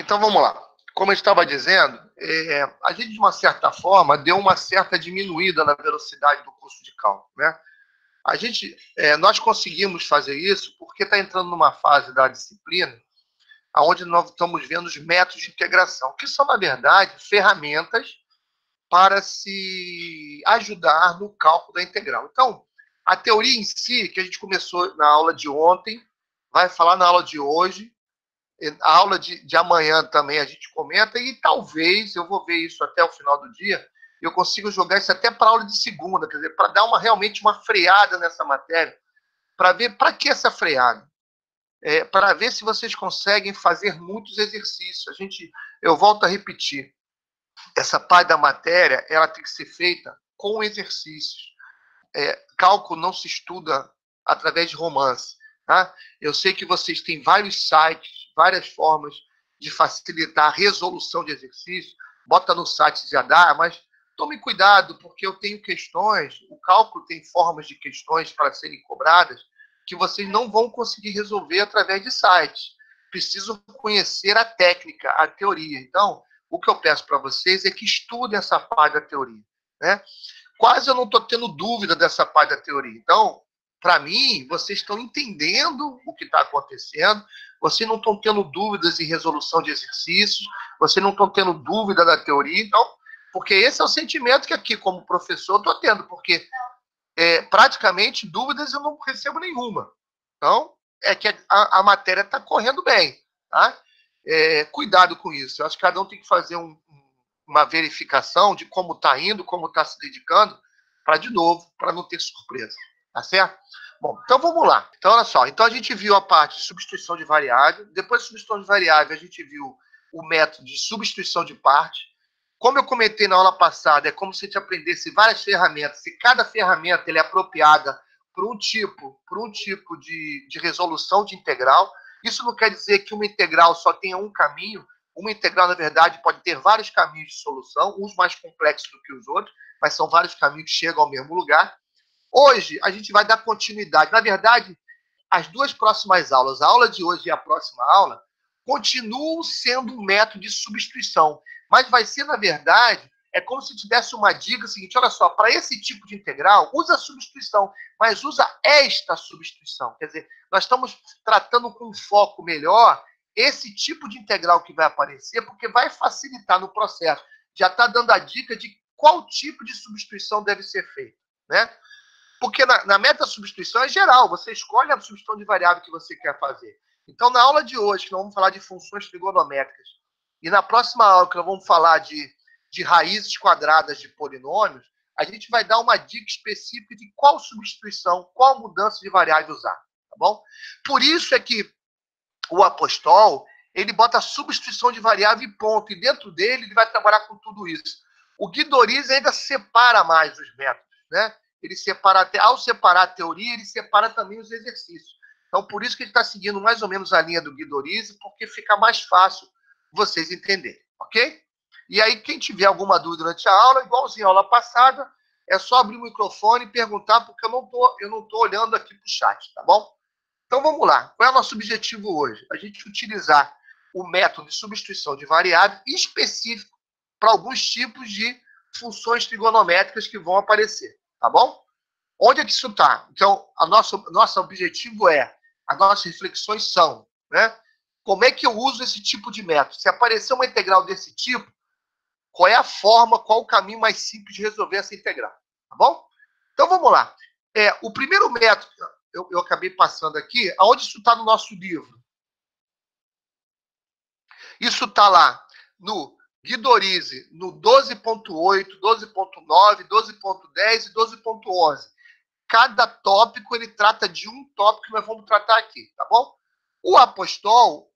Então vamos lá. Como eu estava dizendo, a gente, de uma certa forma, deu uma certa diminuída na velocidade do curso de cálculo, né? Nós conseguimos fazer isso porque está entrando numa fase da disciplina onde nós estamos vendo os métodos de integração, que são, na verdade, ferramentas para se ajudar no cálculo da integral. Então, a teoria em si, que a gente começou na aula de ontem, vai falar na aula de hoje, a aula de amanhã também a gente comenta, e talvez, eu vou ver isso até o final do dia, eu consigo jogar isso até para a aula de segunda, quer dizer, para dar realmente uma freada nessa matéria, para ver para que essa freada. Para ver se vocês conseguem fazer muitos exercícios. Eu volto a repetir, essa parte da matéria ela tem que ser feita com exercícios. Cálculo não se estuda através de romance. Tá? Eu sei que vocês têm vários sites, várias formas de facilitar a resolução de exercícios. Bota no site já dá, mas tome cuidado, porque eu tenho questões, o cálculo tem formas de questões para serem cobradas que vocês não vão conseguir resolver através de sites. Precisam conhecer a técnica, a teoria. Então, o que eu peço para vocês é que estudem essa parte da teoria. Né? Quase eu não estou tendo dúvida dessa parte da teoria. Então, para mim, vocês estão entendendo o que está acontecendo, vocês não estão tendo dúvidas em resolução de exercícios, vocês não estão tendo dúvida da teoria, então, porque esse é o sentimento que aqui, como professor, eu estou tendo, porque praticamente dúvidas eu não recebo nenhuma. Então, é que a matéria está correndo bem. Tá? Cuidado com isso. Eu acho que cada um tem que fazer uma verificação de como está indo, como está se dedicando, para, de novo, para não ter surpresa. Tá certo? Bom, então vamos lá. Então, olha só. Então, a gente viu a parte de substituição de variável. Depois de substituição de variável, a gente viu o método de substituição de parte. Como eu comentei na aula passada, é como se a gente aprendesse várias ferramentas, e cada ferramenta é apropriada para um tipo de resolução de integral. Isso não quer dizer que uma integral só tenha um caminho. Uma integral, na verdade, pode ter vários caminhos de solução, uns mais complexos do que os outros, mas são vários caminhos que chegam ao mesmo lugar. Hoje, a gente vai dar continuidade. Na verdade, as duas próximas aulas, a aula de hoje e a próxima aula, continuam sendo um método de substituição. Mas vai ser, na verdade, é como se tivesse uma dica seguinte, olha só, para esse tipo de integral, usa a substituição, mas usa esta substituição. Quer dizer, nós estamos tratando com um foco melhor esse tipo de integral que vai aparecer, porque vai facilitar no processo. Já está dando a dica de qual tipo de substituição deve ser feita. Né? Porque na meta-substituição é geral, você escolhe a substituição de variável que você quer fazer. Então, na aula de hoje, que nós vamos falar de funções trigonométricas, e na próxima aula, que nós vamos falar de raízes quadradas de polinômios, a gente vai dar uma dica específica de qual substituição, qual mudança de variável usar. Tá bom? Por isso é que o Apostol, ele bota a substituição de variável e ponto, e dentro dele ele vai trabalhar com tudo isso. O Guidorizzi ainda separa mais os métodos, né? Ele separa, ao separar a teoria, ele separa também os exercícios. Então, por isso que ele está seguindo mais ou menos a linha do Guidorizzi, porque fica mais fácil vocês entenderem, ok? E aí, quem tiver alguma dúvida durante a aula, igualzinho a aula passada, é só abrir o microfone e perguntar, porque eu não tô olhando aqui para o chat, tá bom? Então, vamos lá. Qual é o nosso objetivo hoje? A gente utilizar o método de substituição de variável específico para alguns tipos de funções trigonométricas que vão aparecer, tá bom? Onde é que isso está? Então, nosso objetivo as nossas reflexões são, né? Como é que eu uso esse tipo de método? Se aparecer uma integral desse tipo, qual é a forma, qual o caminho mais simples de resolver essa integral? Tá bom? Então, vamos lá. O primeiro método, eu acabei passando aqui, aonde isso está no nosso livro? Isso está lá no Guidorizzi, no 12.8, 12.9, 12.10 e 12.11. Cada tópico, ele trata de um tópico que nós vamos tratar aqui, tá bom? O Apostol,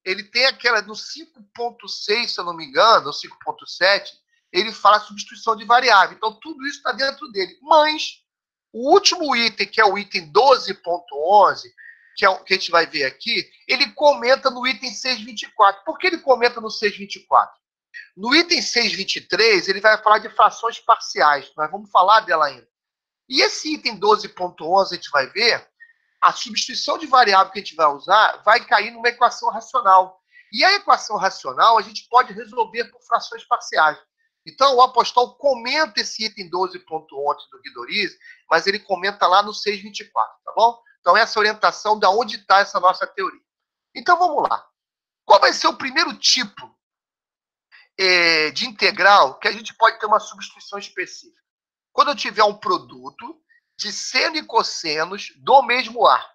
ele tem aquela no 5.6, se eu não me engano, ou 5.7, ele fala substituição de variável. Então, tudo isso está dentro dele. Mas, o último item, que é o item 12.11, que é o que a gente vai ver aqui, ele comenta no item 6.24. Por que ele comenta no 6.24? No item 6.23, ele vai falar de frações parciais. Nós vamos falar dela ainda. E esse item 12.11, a gente vai ver, a substituição de variável que a gente vai usar vai cair numa equação racional. E a equação racional a gente pode resolver por frações parciais. Então, o Apostol comenta esse item 12.11 do Guidorize, mas ele comenta lá no 624, tá bom? Então, essa orientação de onde está essa nossa teoria. Então, vamos lá. Qual vai ser o primeiro tipo de integral que a gente pode ter uma substituição específica? Quando eu tiver um produto de seno e cossenos do mesmo arco.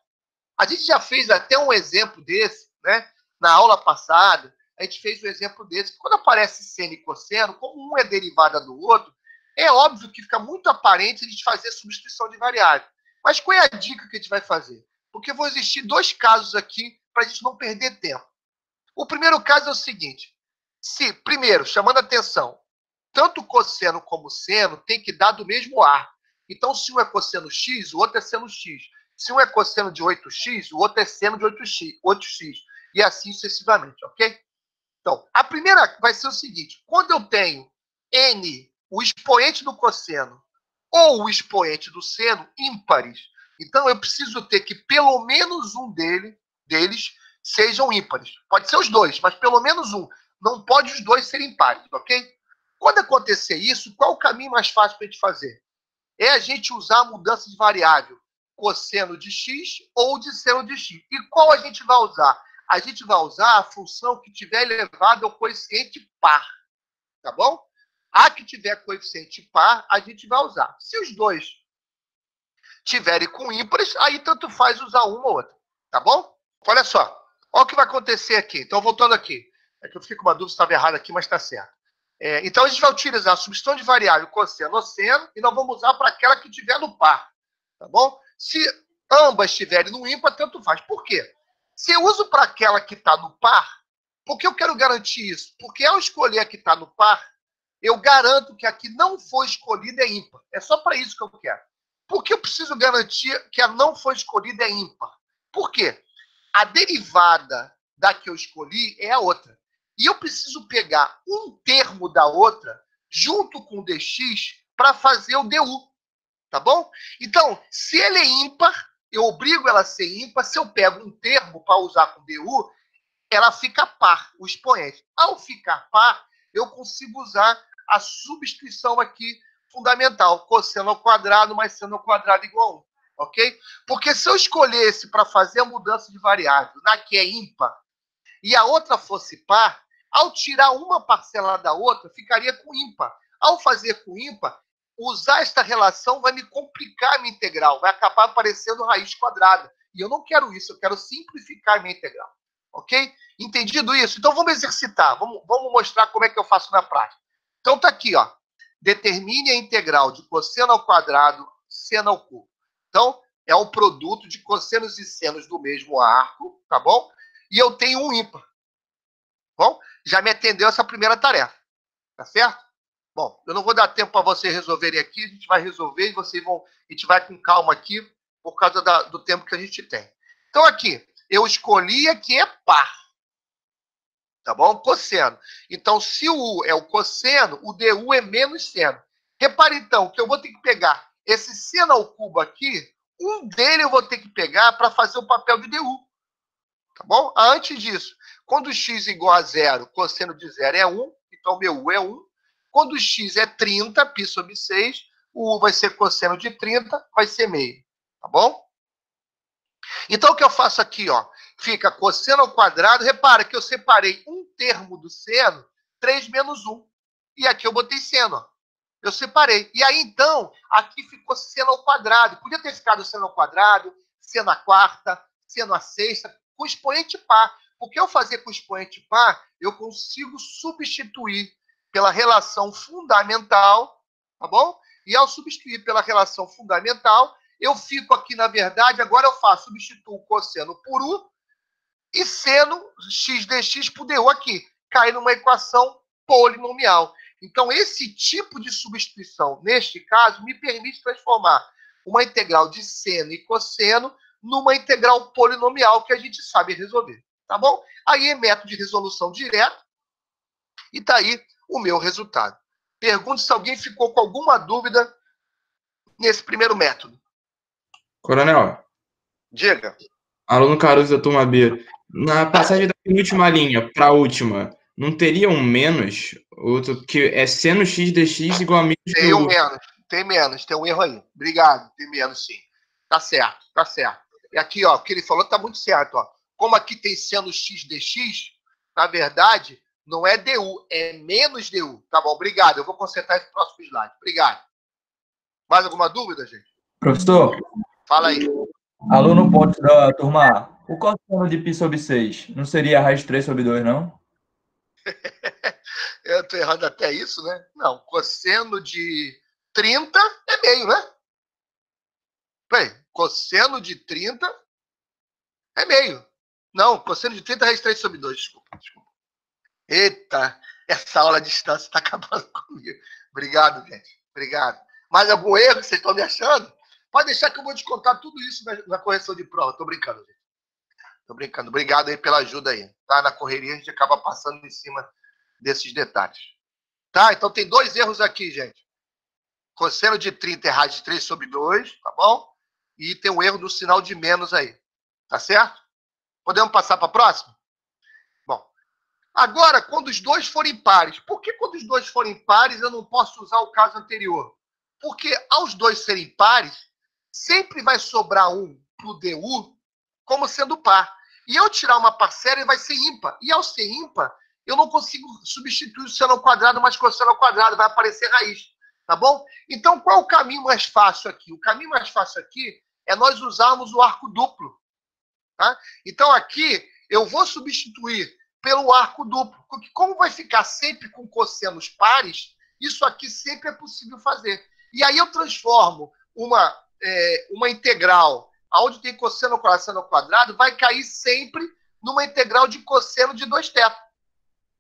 A gente já fez até um exemplo desse, né? Na aula passada, a gente fez um exemplo desse. Quando aparece seno e cosseno, como um é derivada do outro, é óbvio que fica muito aparente a gente fazer substituição de variável. Mas qual é a dica que a gente vai fazer? Porque vão existir dois casos aqui para a gente não perder tempo. O primeiro caso é o seguinte. Se, primeiro, chamando a atenção, tanto cosseno como seno tem que dar do mesmo arco. Então, se um é cosseno x, o outro é seno x. Se um é cosseno de 8x, o outro é seno de 8x. E assim sucessivamente, ok? Então, a primeira vai ser o seguinte. Quando eu tenho n, o expoente do cosseno, ou o expoente do seno, ímpares, então eu preciso ter que pelo menos um deles sejam ímpares. Pode ser os dois, mas pelo menos um. Não pode os dois serem pares, ok? Quando acontecer isso, qual é o caminho mais fácil para a gente fazer? É a gente usar a mudança de variável, cosseno de x ou de seno de x. E qual a gente vai usar? A gente vai usar a função que tiver elevado ao coeficiente par, tá bom? A que tiver coeficiente par, a gente vai usar. Se os dois tiverem com ímpares, aí tanto faz usar uma ou outra, tá bom? Olha só, olha o que vai acontecer aqui. Então, voltando aqui. É que eu fiquei com uma dúvida se estava errado aqui, mas está certo. Então, a gente vai utilizar a substituição de variável cosseno ou seno e nós vamos usar para aquela que tiver no par, tá bom? Se ambas estiverem no ímpar, tanto faz. Por quê? Se eu uso para aquela que está no par, por que eu quero garantir isso? Porque ao escolher a que está no par, eu garanto que a que não foi escolhida é ímpar. É só para isso que eu quero. Por que eu preciso garantir que a não foi escolhida é ímpar? Por quê? A derivada da que eu escolhi é a outra. E eu preciso pegar um termo da outra junto com o dx para fazer o du. Tá bom? Então, se ele é ímpar, eu obrigo ela a ser ímpar. Se eu pego um termo para usar com du, ela fica par, o expoente. Ao ficar par, eu consigo usar a substituição aqui fundamental. Cosseno ao quadrado mais seno ao quadrado igual a 1. Ok? Porque se eu escolhesse para fazer a mudança de variável na que é ímpar e a outra fosse par, ao tirar uma parcela da outra, ficaria com ímpar. Ao fazer com ímpar, usar esta relação vai me complicar a minha integral, vai acabar aparecendo raiz quadrada. E eu não quero isso, eu quero simplificar a minha integral. Ok? Entendido isso? Então vamos exercitar, vamos mostrar como é que eu faço na prática. Então está aqui, ó. Determine a integral de cosseno ao quadrado, seno ao cubo. Então, é o produto de cossenos e senos do mesmo arco, tá bom? E eu tenho um ímpar. Bom, já me atendeu essa primeira tarefa, tá certo? Bom, eu não vou dar tempo para vocês resolverem aqui, a gente vai resolver e a gente vai com calma aqui, por causa do tempo que a gente tem. Então, aqui, eu escolhi a que é par, tá bom? Cosseno. Então, se o U é o cosseno, o DU é menos seno. Repare, então, que eu vou ter que pegar esse seno ao cubo aqui, um dele eu vou ter que pegar para fazer o papel de DU. Tá bom? Antes disso, quando x é igual a 0, cosseno de 0 é 1, então meu U é 1. Quando x é 30, π sobre 6, o U vai ser cosseno de 30, vai ser meio. Tá bom? Então, o que eu faço aqui, ó, fica cosseno ao quadrado. Repara que eu separei um termo do seno, 3 menos 1. E aqui eu botei seno, ó. Eu separei. E aí, então, aqui ficou seno ao quadrado. Podia ter ficado seno ao quadrado, seno à quarta, seno à sexta, com expoente par. Porque ao fazer com expoente par, eu consigo substituir pela relação fundamental, tá bom? E ao substituir pela relação fundamental, eu fico aqui, na verdade, agora eu substituo o cosseno por U e seno x dx por du aqui. Cai numa equação polinomial. Então, esse tipo de substituição, neste caso, me permite transformar uma integral de seno e cosseno numa integral polinomial que a gente sabe resolver. Tá bom? Aí é método de resolução direta e tá aí o meu resultado. Pergunto se alguém ficou com alguma dúvida nesse primeiro método. Coronel. Diga. Aluno Caruso da turma B. Na passagem da penúltima linha para a última, não teria um menos? Outro, que é seno x dx igual a menos Tem um du. menos, tem um erro aí. Obrigado, tem menos sim. Tá certo, tá certo. E aqui, ó, o que ele falou tá muito certo, ó. Como aqui tem seno x dx, na verdade, não é du, é menos du. Tá bom, obrigado. Eu vou consertar esse próximo slide. Obrigado. Mais alguma dúvida, gente? Professor? Fala aí. Aluno pode da turma A. O cosseno de π sobre 6 não seria a raiz de 3 sobre 2, não? Eu tô errando até isso, né? Não, cosseno de 30 é meio, né? Bem, cosseno de 30 é meio. Não, cosseno de 30 é raiz de 3 sobre 2. Desculpa. Eita, essa aula à distância está acabando comigo. Obrigado, gente. Obrigado. Mais algum erro que vocês estão me achando? Pode deixar que eu vou descontar tudo isso na correção de prova. Tô brincando, gente. Tô brincando. Obrigado aí pela ajuda aí. Tá? Na correria a gente acaba passando em cima desses detalhes. Tá? Então tem dois erros aqui, gente. Cosseno de 30 é raiz de 3 sobre 2, tá bom? E tem um erro do sinal de menos aí. Tá certo? Podemos passar para a próxima? Bom, agora, quando os dois forem pares. Por que quando os dois forem pares eu não posso usar o caso anterior? Porque aos dois serem pares, sempre vai sobrar um pro DU como sendo par. E eu tirar uma parcela, ele vai ser ímpar. E ao ser ímpar, eu não consigo substituir o seno ao quadrado, mas cosseno ao quadrado, vai aparecer raiz. Tá bom? Então, qual é o caminho mais fácil aqui? O caminho mais fácil aqui é nós usarmos o arco duplo. Tá? Então, aqui, eu vou substituir pelo arco duplo. Porque como vai ficar sempre com cossenos pares, isso aqui sempre é possível fazer. E aí eu transformo uma integral onde tem cosseno ao quadrado, vai cair sempre numa integral de cosseno de 2θ.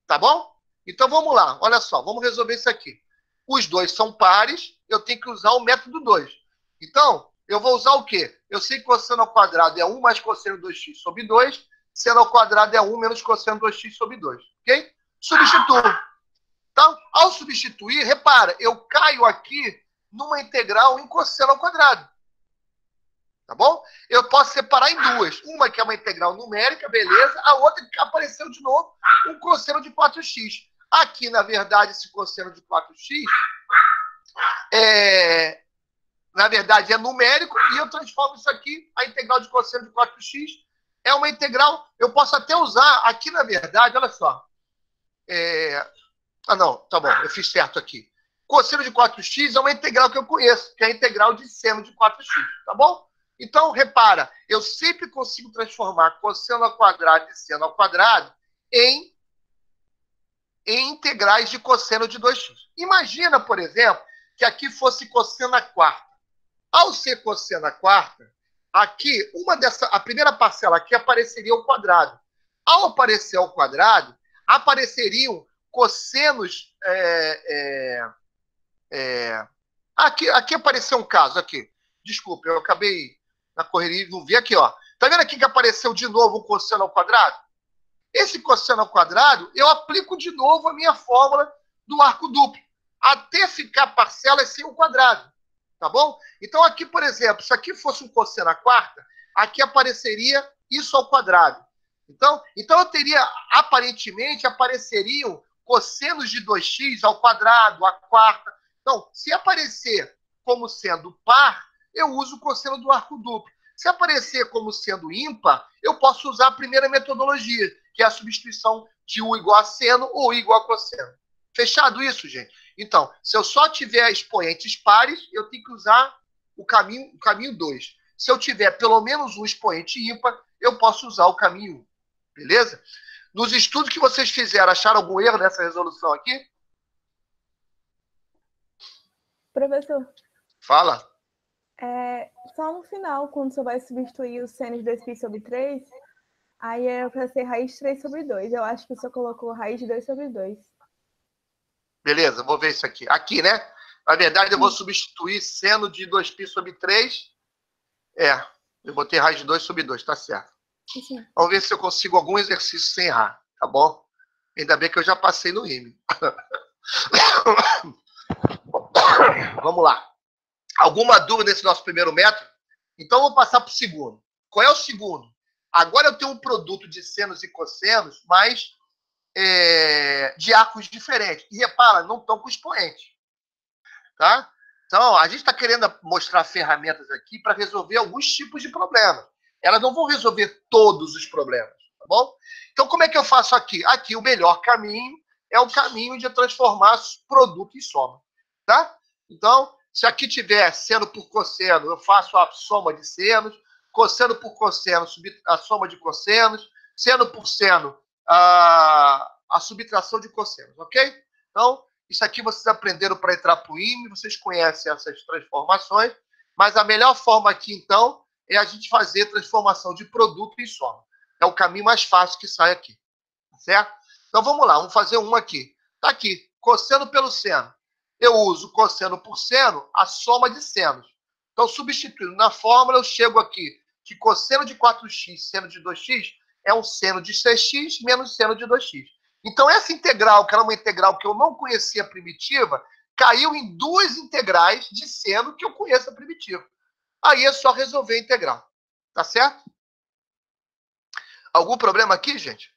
Tá bom? Então, vamos lá. Olha só, vamos resolver isso aqui. Os dois são pares, eu tenho que usar o método 2. Então, eu vou usar o quê? Eu sei que cosseno ao quadrado é 1 mais cosseno 2x sobre 2, seno ao quadrado é 1 menos cosseno 2x sobre 2. Ok? Substituo. Então, ao substituir, repara, eu caio aqui numa integral em cosseno ao quadrado. Tá bom? Eu posso separar em duas. Uma que é uma integral numérica, beleza. A outra que apareceu de novo, um cosseno de 4x. Aqui, na verdade, esse cosseno de 4x na verdade, é numérico e eu transformo isso aqui, a integral de cosseno de 4x é uma integral, eu posso até usar aqui, na verdade, olha só. Não, tá bom, eu fiz certo aqui. Cosseno de 4x é uma integral que eu conheço, que é a integral de seno de 4x, tá bom? Então, repara, eu sempre consigo transformar cosseno ao quadrado e seno ao quadrado em integrais de cosseno de 2x. Imagina, por exemplo, que aqui fosse cosseno à quarta. Ao ser cosseno à quarta, aqui, a primeira parcela aqui apareceria ao quadrado. Ao aparecer ao quadrado, apareceriam cossenos... Aqui apareceu um caso, aqui. Desculpa, eu acabei na correria e não vi aqui, ó. Tá vendo aqui que apareceu de novo um cosseno ao quadrado? Esse cosseno ao quadrado, eu aplico de novo a minha fórmula do arco duplo, até ficar parcelas sem o quadrado. Tá bom? Então, aqui, por exemplo, se aqui fosse um cosseno à quarta, aqui apareceria isso ao quadrado. Então eu teria, aparentemente, apareceriam cossenos de 2x ao quadrado, à quarta. Então, se aparecer como sendo par, eu uso o cosseno do arco duplo. Se aparecer como sendo ímpar, eu posso usar a primeira metodologia, que é a substituição de U igual a seno ou U igual a cosseno. Fechado isso, gente? Então, se eu só tiver expoentes pares, eu tenho que usar o caminho 2. Se eu tiver pelo menos um expoente ímpar, eu posso usar o caminho 1. Beleza? Nos estudos que vocês fizeram, acharam algum erro nessa resolução aqui? Professor. Fala. Só no final, quando você vai substituir o seno de 2π sobre 3, aí é para ser raiz de 3 sobre 2. Eu acho que você colocou raiz de 2 sobre 2. Beleza, vou ver isso aqui. Aqui, né? Na verdade, eu vou substituir seno de 2π sobre 3. Eu botei raiz de 2 sobre 2, tá certo. Sim. Vamos ver se eu consigo algum exercício sem errar, tá bom? Ainda bem que eu já passei no IME. Vamos lá. Alguma dúvida nesse nosso primeiro método? Então, vou passar para o segundo. Qual é o segundo? Agora eu tenho um produto de senos e cossenos, mas de arcos diferentes. E repara, não estão com expoente. Tá? Então, a gente está querendo mostrar ferramentas aqui para resolver alguns tipos de problemas. Elas não vão resolver todos os problemas, tá bom? Então, como é que eu faço aqui? Aqui, o melhor caminho é o caminho de transformar produto em soma, tá? Então, se aqui tiver seno por cosseno, eu faço a soma de senos, cosseno por cosseno, a soma de cossenos, seno por seno, a subtração de cossenos, ok? Então, isso aqui vocês aprenderam para entrar para o IME, vocês conhecem essas transformações, mas a melhor forma aqui, então, é a gente fazer transformação de produto em soma. É o caminho mais fácil que sai aqui, certo? Então, vamos lá, vamos fazer um aqui. Está aqui, cosseno pelo seno. Eu uso cosseno por seno, a soma de senos. Então, substituindo na fórmula, eu chego aqui que cosseno de 4x, seno de 2x, é um seno de 6x menos seno de 2x. Então, essa integral, que era uma integral que eu não conhecia primitiva, caiu em duas integrais de seno que eu conheço a primitiva. Aí é só resolver a integral. Tá certo? Algum problema aqui, gente?